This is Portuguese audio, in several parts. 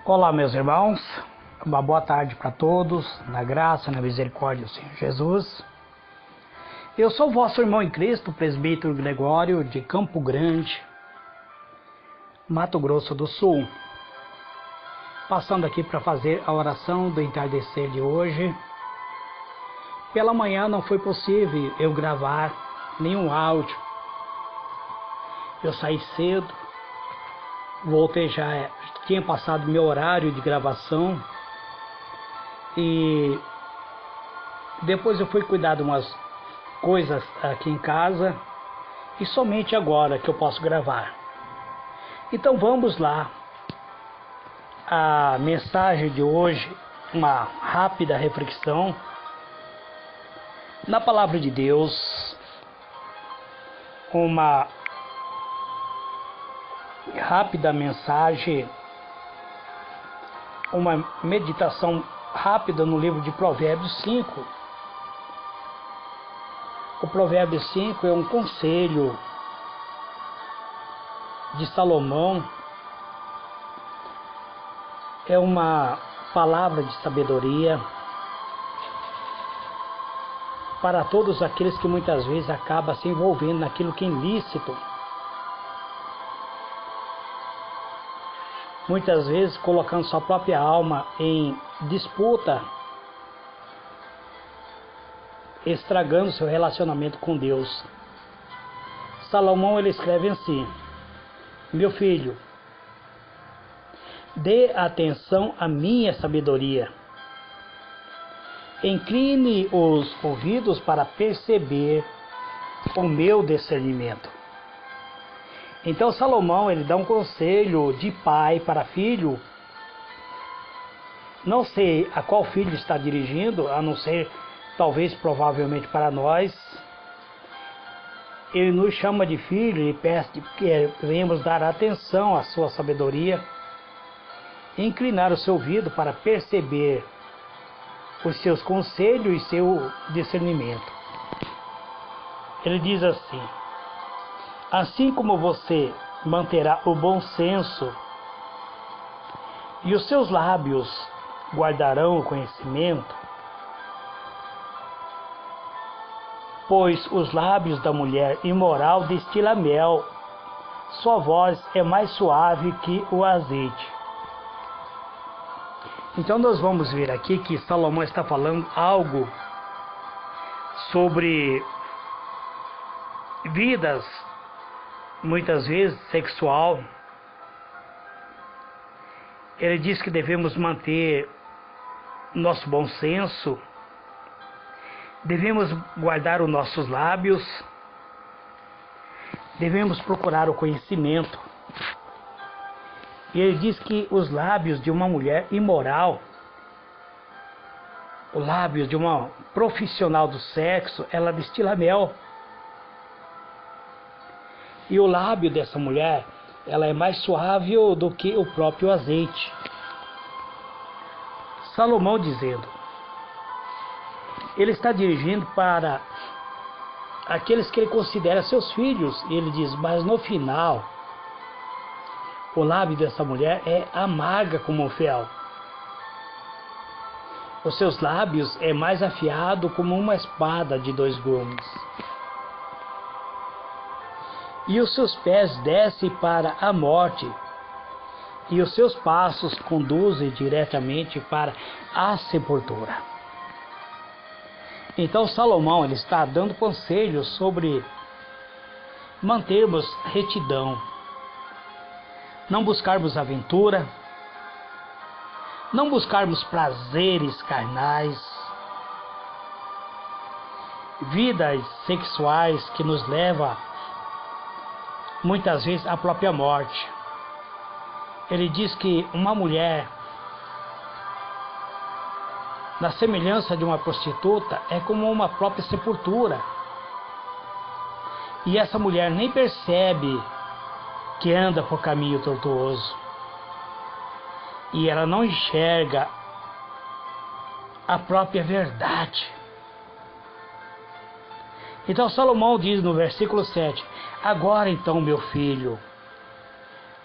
Olá, meus irmãos, uma boa tarde para todos, na graça, na misericórdia do Senhor Jesus. Eu sou o vosso irmão em Cristo, presbítero Gregório, de Campo Grande, Mato Grosso do Sul, passando aqui para fazer a oração do entardecer de hoje. Pela manhã não foi possível eu gravar nenhum áudio. Eu saí cedo, voltei já, tinha passado meu horário de gravação e depois eu fui cuidar de umas coisas aqui em casa e somente agora que eu posso gravar. Então vamos lá. A mensagem de hoje, uma rápida reflexão na palavra de Deus, uma rápida mensagem, uma meditação rápida no livro de Provérbios 5. O Provérbio 5 é um conselho de Salomão, é uma palavra de sabedoria para todos aqueles que muitas vezes acabam se envolvendo naquilo que é ilícito. Muitas vezes colocando sua própria alma em disputa, estragando seu relacionamento com Deus. Salomão ele escreve assim: meu filho, dê atenção à minha sabedoria, incline os ouvidos para perceber o meu discernimento. Então Salomão ele dá um conselho de pai para filho. Não sei a qual filho está dirigindo, a não ser talvez provavelmente para nós. Ele nos chama de filho e pede que venhamos dar atenção à sua sabedoria, inclinar o seu ouvido para perceber os seus conselhos e seu discernimento. Ele diz assim: assim como você manterá o bom senso e os seus lábios guardarão o conhecimento, pois os lábios da mulher imoral destila mel, sua voz é mais suave que o azeite. Então nós vamos ver aqui que Salomão está falando algo sobre vidas, muitas vezes sexual. Ele diz que devemos manter nosso bom senso, devemos guardar os nossos lábios, devemos procurar o conhecimento. E ele diz que os lábios de uma mulher imoral, os lábios de uma profissional do sexo, ela destila mel. E o lábio dessa mulher, ela é mais suave do que o próprio azeite. Salomão dizendo, ele está dirigindo para aqueles que ele considera seus filhos. E ele diz, mas no final, o lábio dessa mulher é amarga como o fel. Os seus lábios é mais afiado como uma espada de 2 gumes. E os seus pés descem para a morte, e os seus passos conduzem diretamente para a sepultura. Então Salomão ele está dando conselhos sobre mantermos retidão, não buscarmos aventura, não buscarmos prazeres carnais, vidas sexuais que nos levam muitas vezes à própria morte. Ele diz que uma mulher, na semelhança de uma prostituta, é como uma própria sepultura. E essa mulher nem percebe que anda por caminho tortuoso. E ela não enxerga a própria verdade. Então Salomão diz no versículo 7, agora então, meu filho,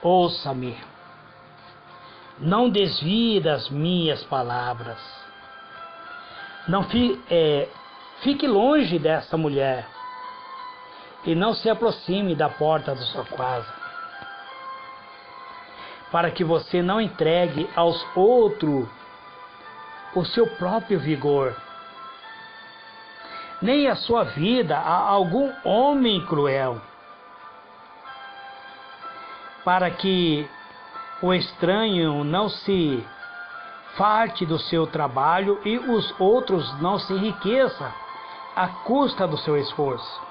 ouça-me, não desvie das minhas palavras. Não fique longe dessa mulher e não se aproxime da porta da sua casa, para que você não entregue aos outros o seu próprio vigor, nem a sua vida a algum homem cruel, para que o estranho não se farte do seu trabalho e os outros não se enriqueçam à custa do seu esforço.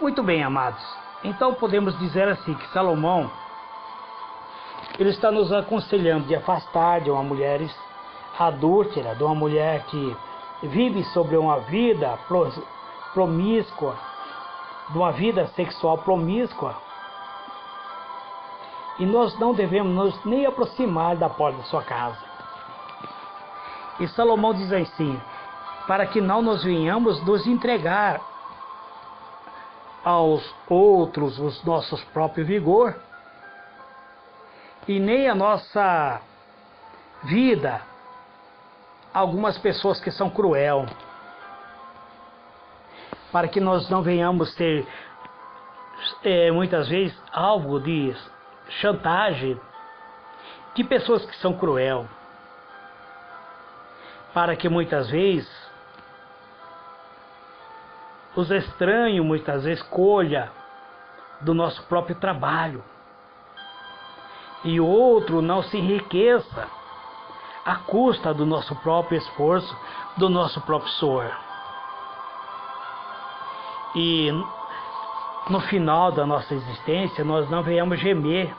Muito bem, amados. Então podemos dizer assim que Salomão, ele está nos aconselhando de afastar de uma mulher adúltera, de uma mulher que vive sobre uma vida promíscua, de uma vida sexual promíscua. E nós não devemos nos nem aproximar da porta da sua casa. E Salomão diz assim, para que não nos venhamos nos entregar aos outros os nossos próprios vigor, e nem a nossa vida algumas pessoas que são cruel, para que nós não venhamos ser muitas vezes alvo de chantagem de pessoas que são cruel, para que muitas vezes os estranhos muitas vezes colha do nosso próprio trabalho e o outro não se enriqueça à custa do nosso próprio esforço, do nosso próprio suor. E no final da nossa existência nós não venhamos gemer,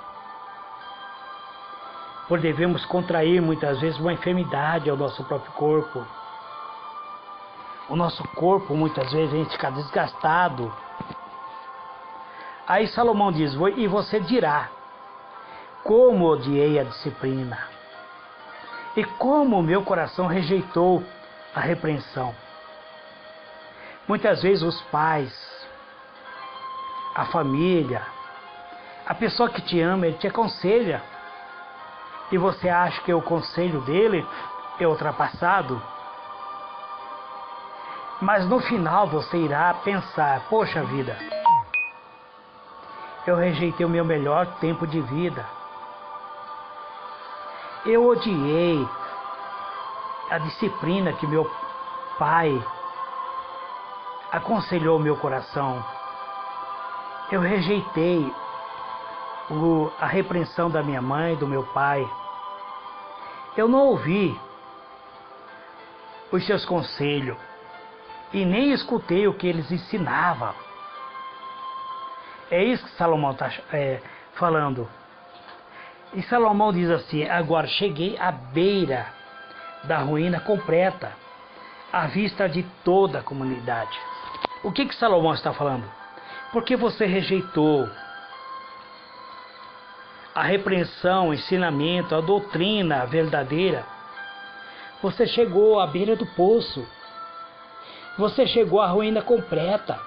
por devemos contrair muitas vezes uma enfermidade ao nosso próprio corpo. O nosso corpo muitas vezes a gente fica desgastado. Aí Salomão diz, e você dirá, como odiei a disciplina, e como o meu coração rejeitou a repreensão. Muitas vezes os pais, a família, a pessoa que te ama, ele te aconselha, e você acha que o conselho dele é ultrapassado, mas no final você irá pensar, poxa vida, eu rejeitei o meu melhor tempo de vida, eu odiei a disciplina que meu pai aconselhou o meu coração, eu rejeitei a repreensão da minha mãe, do meu pai, eu não ouvi os seus conselhos e nem escutei o que eles ensinavam. É isso que Salomão está falando. E Salomão diz assim, agora cheguei à beira da ruína completa, à vista de toda a comunidade. O que Salomão está falando? Porque você rejeitou a repreensão, o ensinamento, a doutrina verdadeira, você chegou à beira do poço, você chegou à ruína completa.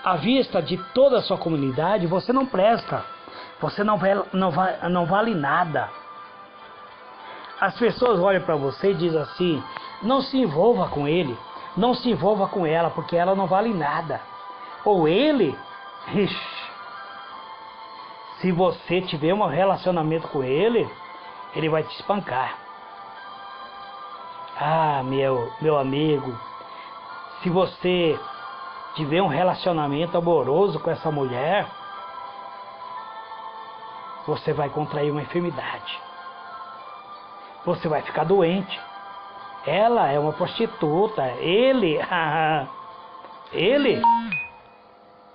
À vista de toda a sua comunidade, você não presta, você não vale nada. As pessoas olham para você e dizem assim, não se envolva com ele, não se envolva com ela, porque ela não vale nada. Ou ele, se você tiver um relacionamento com ele, ele vai te espancar. Ah, meu amigo, se você tiver um relacionamento amoroso com essa mulher, você vai contrair uma enfermidade. Você vai ficar doente. Ela é uma prostituta. Ele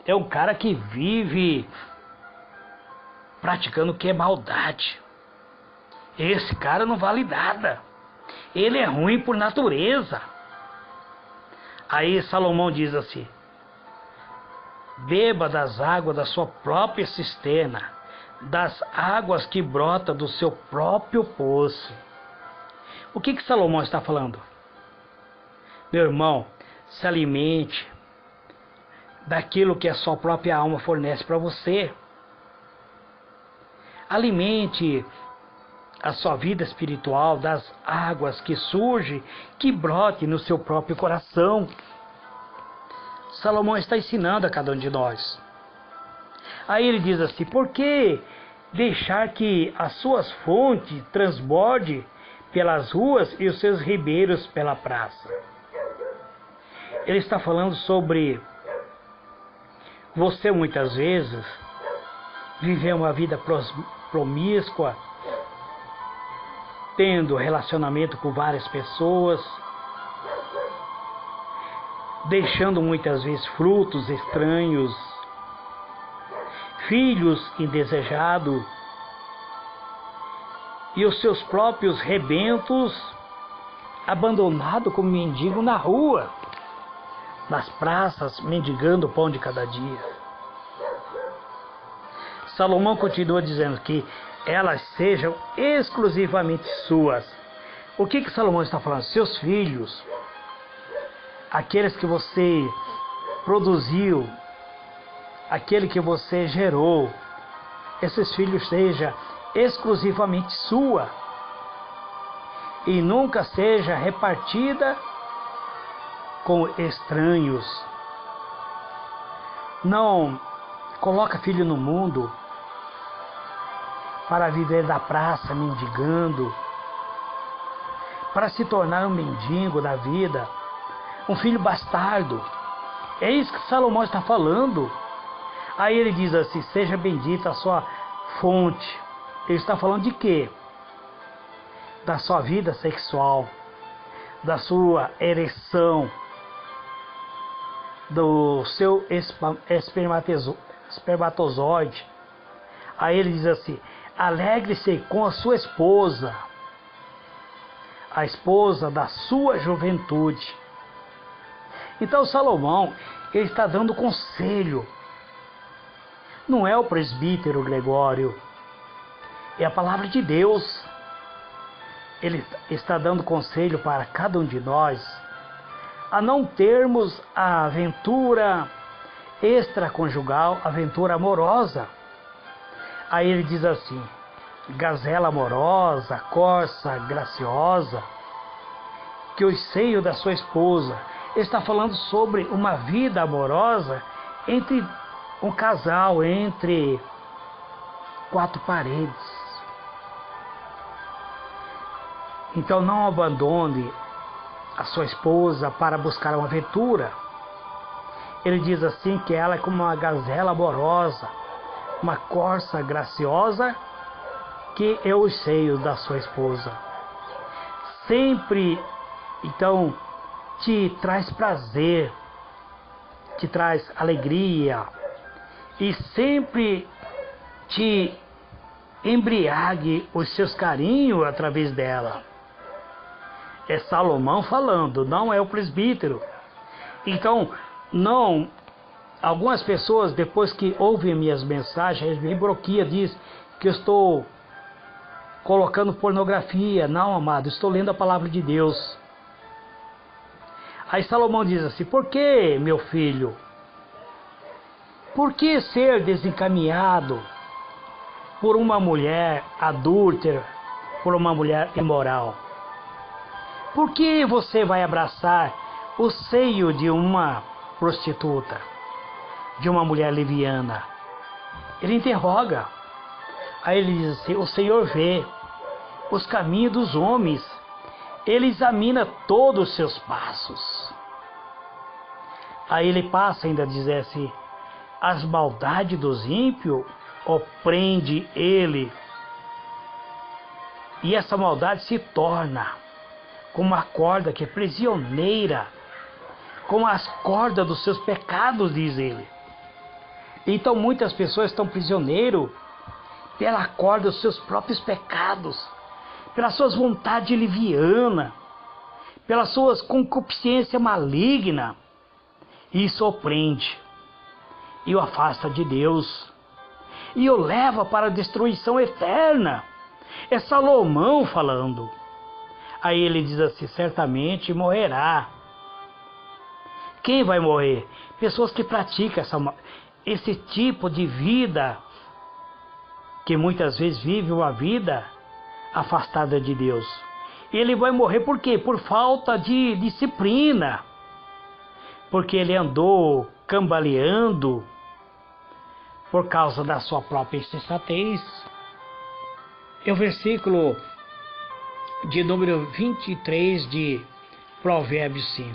é um cara que vive praticando o que é maldade. Esse cara não vale nada. Ele é ruim por natureza. Aí Salomão diz assim, beba das águas da sua própria cisterna, das águas que brotam do seu próprio poço. O que Salomão está falando? Meu irmão, se alimente daquilo que a sua própria alma fornece para você. Alimente a sua vida espiritual das águas que surgem, que brote no seu próprio coração. Salomão está ensinando a cada um de nós. Aí ele diz assim: por que deixar que as suas fontes transborde pelas ruas e os seus ribeiros pela praça? Ele está falando sobre você muitas vezes viver uma vida promíscua, tendo relacionamento com várias pessoas, deixando muitas vezes frutos estranhos, filhos indesejados e os seus próprios rebentos abandonados como mendigo na rua, nas praças, mendigando o pão de cada dia. Salomão continua dizendo que elas sejam exclusivamente suas. O que Salomão está falando? Seus filhos, aqueles que você produziu, aquele que você gerou, esses filhos sejam exclusivamente sua e nunca seja repartida com estranhos. Não coloca filho no mundo para viver da praça mendigando, para se tornar um mendigo da vida, um filho bastardo. É isso que Salomão está falando. Aí ele diz assim: seja bendita a sua fonte. Ele está falando de quê? Da sua vida sexual, da sua ereção, do seu espermatozoide. Aí ele diz assim: alegre-se com a sua esposa, a esposa da sua juventude. Então Salomão, ele está dando conselho. Não é o presbítero Gregório, é a palavra de Deus. Ele está dando conselho para cada um de nós a não termos a aventura extraconjugal, aventura amorosa. Aí ele diz assim: gazela amorosa, corça graciosa, que os seios da sua esposa. Ele está falando sobre uma vida amorosa entre um casal, entre quatro paredes. Então não abandone a sua esposa para buscar uma aventura. Ele diz assim que ela é como uma gazela amorosa, uma corça graciosa, que é os seios da sua esposa. Sempre, então, te traz prazer, te traz alegria e sempre te embriague os seus carinhos através dela. É Salomão falando, não é o presbítero. Então, não, algumas pessoas, depois que ouvem minhas mensagens, me bloqueiam, diz que eu estou colocando pornografia. Não, amado, estou lendo a palavra de Deus. Aí Salomão diz assim: por que, meu filho? Por que ser desencaminhado por uma mulher adúltera, por uma mulher imoral? Por que você vai abraçar o seio de uma prostituta, de uma mulher leviana? Ele interroga. Aí ele diz assim: o Senhor vê os caminhos dos homens, ele examina todos os seus passos. Aí ele passa ainda a dizer assim: as maldades dos ímpios oprende ele, e essa maldade se torna como a corda que é prisioneira, como as cordas dos seus pecados, diz ele. Então muitas pessoas estão prisioneiros pela corda dos seus próprios pecados, pelas suas vontades levianas, pelas suas concupiscências malignas. Isso oprende e o afasta de Deus e o leva para a destruição eterna. É Salomão falando. Aí ele diz assim: certamente morrerá. Quem vai morrer? Pessoas que praticam esse tipo de vida que muitas vezes vive uma vida afastada de Deus. Ele vai morrer por quê? Por falta de disciplina. Porque ele andou cambaleando por causa da sua própria insensatez. É o versículo de número 23 de Provérbios 5.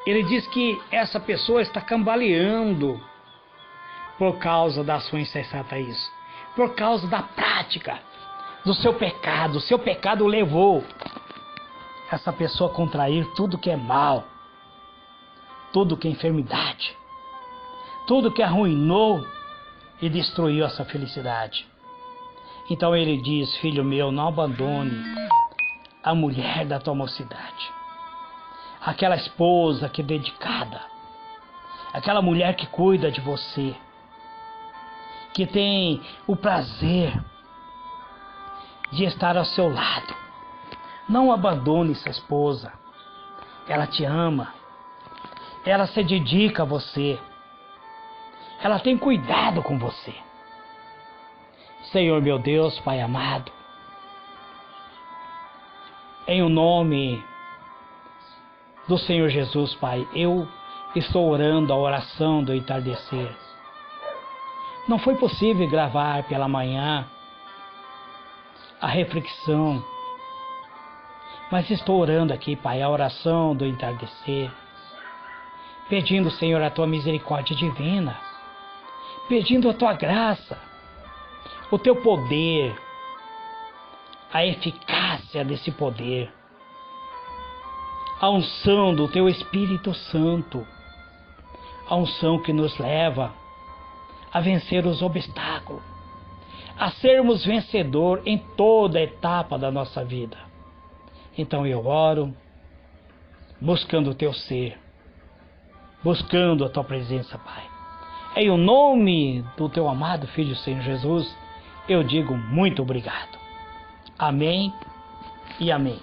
Ele diz que essa pessoa está cambaleando por causa da sua insensatez, por causa da prática do seu pecado. O seu pecado levou essa pessoa a contrair tudo que é mal, tudo que é enfermidade, tudo que arruinou e destruiu essa felicidade. Então ele diz: filho meu, não abandone a mulher da tua mocidade, aquela esposa que é dedicada, aquela mulher que cuida de você, que tem o prazer de estar ao seu lado. Não abandone essa esposa. Ela te ama. Ela se dedica a você. Ela tem cuidado com você. Senhor meu Deus, Pai amado, em o nome do Senhor Jesus, Pai, eu estou orando a oração do entardecer. Não foi possível gravar pela manhã a reflexão, mas estou orando aqui, Pai, a oração do entardecer, pedindo, Senhor, a Tua misericórdia divina, pedindo a Tua graça, o Teu poder, a eficácia desse poder, a unção do Teu Espírito Santo, a unção que nos leva a vencer os obstáculos, a sermos vencedor em toda a etapa da nossa vida. Então eu oro, buscando o Teu ser, buscando a Tua presença, Pai. Em o nome do Teu amado Filho, Senhor Jesus, eu digo muito obrigado. Amém e amém.